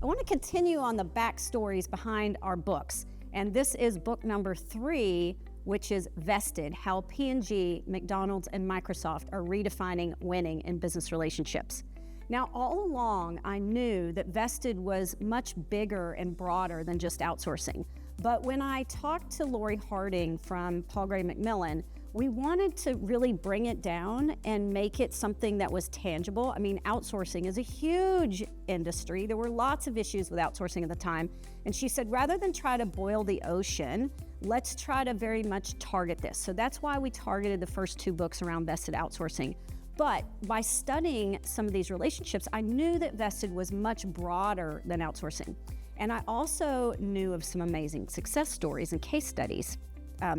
I want to continue on the backstories behind our books. And this is book number 3, which is Vested, How P&G, McDonald's, and Microsoft are redefining winning in business relationships. Now, all along, I knew that Vested was much bigger and broader than just outsourcing. But when I talked to Lori Harding from Paul Gray Macmillan, we wanted to really bring it down and make it something that was tangible. I mean, outsourcing is a huge industry. There were lots of issues with outsourcing at the time. And she said, rather than try to boil the ocean, let's try to very much target this. So that's why we targeted the first 2 books around vested outsourcing. But by studying some of these relationships, I knew that vested was much broader than outsourcing. And I also knew of some amazing success stories and case studies.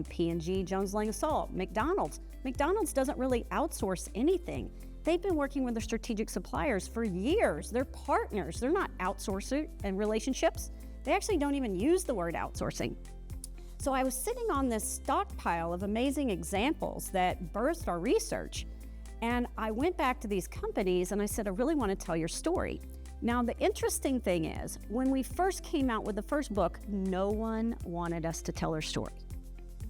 P&G, Jones Lang LaSalle, McDonald's. McDonald's doesn't really outsource anything. They've been working with their strategic suppliers for years. They're partners. They're not outsourcers in relationships. They actually don't even use the word outsourcing. So I was sitting on this stockpile of amazing examples that birthed our research. And I went back to these companies and I said, I really want to tell your story. Now, the interesting thing is, when we first came out with the first book, no one wanted us to tell their story.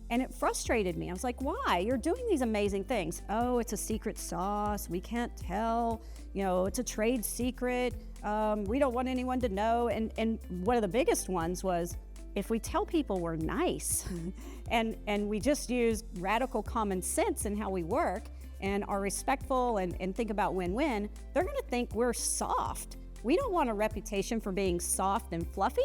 And it frustrated me. I was like, why? You're doing these amazing things. Oh, it's a secret sauce. We can't tell. You know, it's a trade secret. We don't want anyone to know. And one of the biggest ones was, if we tell people we're nice and we just use radical common sense in how we work and are respectful and think about win-win, they're going to think we're soft. We don't want a reputation for being soft and fluffy.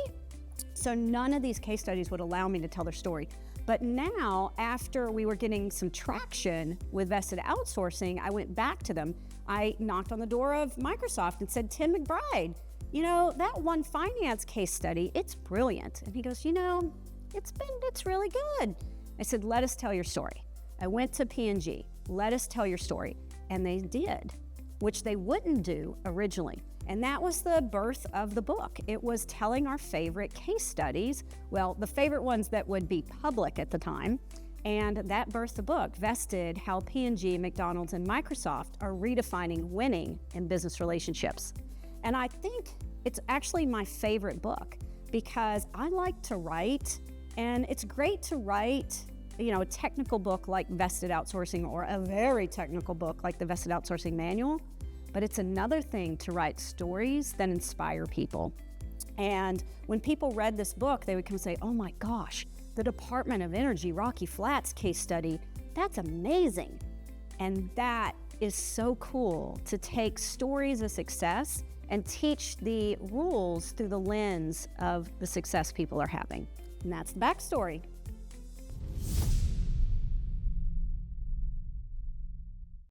So none of these case studies would allow me to tell their story. But now, after we were getting some traction with vested outsourcing, I went back to them. I knocked on the door of Microsoft and said, Tim McBride, you know, that one finance case study, it's brilliant. And he goes, you know, it's really good. I said, let us tell your story. I went to P&G, let us tell your story. And they did, which they wouldn't do originally. And that was the birth of the book. It was telling our favorite case studies, well, the favorite ones that would be public at the time, and that birthed the book, Vested, How P&G, McDonald's, and Microsoft are redefining winning in business relationships. And I think it's actually my favorite book because I like to write, and it's great to write, you know, a technical book like Vested Outsourcing or a very technical book like the Vested Outsourcing Manual. But it's another thing to write stories that inspire people. And when people read this book, they would come and say, oh my gosh, the Department of Energy Rocky Flats case study, that's amazing. And that is so cool to take stories of success and teach the rules through the lens of the success people are having. And that's the backstory.